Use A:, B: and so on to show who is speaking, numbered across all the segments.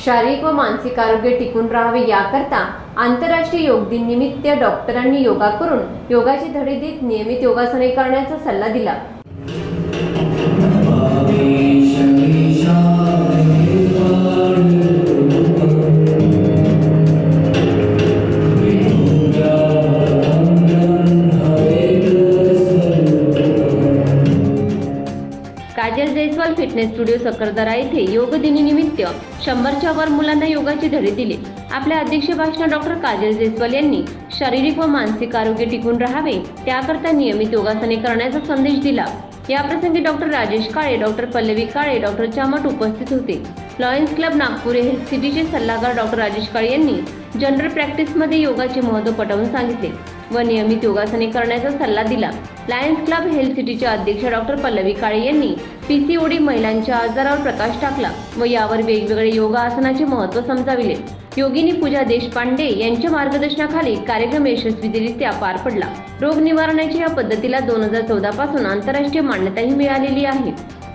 A: शारीरिक व मानसिक आरोग्य टिकून राहावे याकरता आंतरराष्ट्रीय योग दिन निमित्त डॉक्टरांनी योगा करून योगाचे धडे देत नियमित योगासने करण्याचा सल्ला दिला। काजल जयस्वाल फिटनेस स्टुडिओ सकरदरा येथे योग दिनानिमित्त 100च्या वर मुलांना योगाचे धडे दिले। आपल्या अध्यक्ष भाषणात डॉक्टर काजल जयस्वाल यांनी शारीरिक व मानसिक आरोग्य टिकून राहावे त्याकरता नियमित योगासने करण्याचा संदेश दिला। या प्रसंगी डॉक्टर राजेश काळे, डॉक्टर पल्लवी काळे, डॉक्टर चामट उपस्थित होते। लॉयन्स क्लब नागपूर हेल्थ सिटीचे सल्लागार डॉक्टर राजेश काळे यांनी जनरल प्रॅक्टिसमध्ये योगाचे महत्त्व पटवून सांगितले व नियमित योगासने करण्याचा सल्ला दिला। लायन्स क्लब हेल्थ सिटीचे अध्यक्ष डॉक्टर पल्लवी काळे यांनी पीसीओडी महिलांच्या आजारावर प्रकाश टाकला व यावर वेगवेगळे योगासनाचे महत्त्व समजाविले। योगिनी पूजा देशपांडे यांच्या मार्गदर्शनाखाली कार्यक्रम यशस्वीरित्या पार पडला। रोग निवारणाच्या या पद्धतीला 2014 पासून आंतरराष्ट्रीय मान्यताही मिळालेली आहे।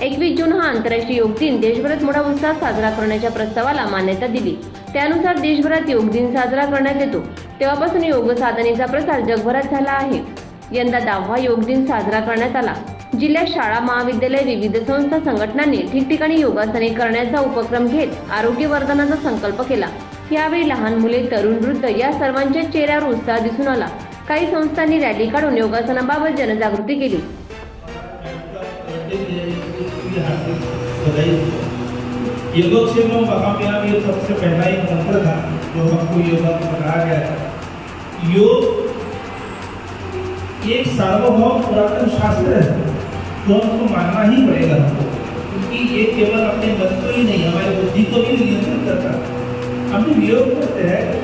A: 21 जून हा आंतरराष्ट्रीय योग दिन देशभरात मोठ्या उत्साहात साजरा करण्याच्या प्रस्तावाला मान्यता दिली। त्यानुसार देशभरात योग दिन साजरा करण्यात येतो। तेव्हापासून योग साधनेचा प्रसार जगभरात झाला आहे। यंदा 10वा योग दिन साजरा करण्यात आला। जिल्ह्यात शाळा, महाविद्यालय, विविध संस्था, संघटनांनी ठिकठिकाणी योगासने करण्याचा उपक्रम घेत आरोग्य वर्धनाचा संकल्प केला। यावेळी लहान मुले, तरुण, वृद्ध या सर्वांच्या चेहऱ्यावर उत्साह दिसून आला। काही संस्थांनी रॅली काढून योगासनाबाबत जनजागृती केली।
B: योगक्षेम महाअभियान ये सबसे पहला एक मंत्र था जो हमको योगा में बताया गया था। योग एक सार्वभौम पुरातन शास्त्र है जो हमको मानना ही पड़ेगा हमको, क्योंकि ये केवल अपने मन को ही नहीं, हमारी बुद्धि को भी नियंत्रित करता है। हम जब योग करते हैं तो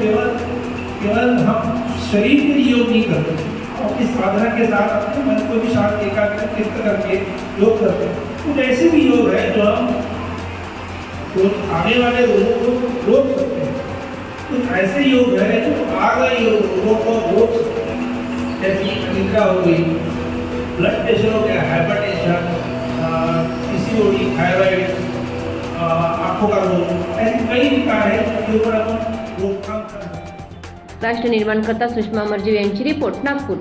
B: केवल हम शरीर के लिए योग नहीं करते, अपनी साधना के साथ अपने मन को भी शांत एकाग्रचित्त करके योग करते हैं। कुछ ऐसे भी योग है जो हम तो आने वाले रोगों को रोक सकते हैं। कुछ ऐसे योग है जो आ गए रोगों को रोक सकते हैं, जैसे निद्रा हो गई, ब्लड प्रेशर हो गया, हाइपरटेंशन, पीसीओडी, थायराइड, आंखों का रोग, ऐसे कई विकार है जिनके ऊपर अपन रोकथाम कर सकते हैं।
A: राष्ट्र निर्माणकर्ता सुषमा मर्जी यांची रिपोर्ट, नागपूर।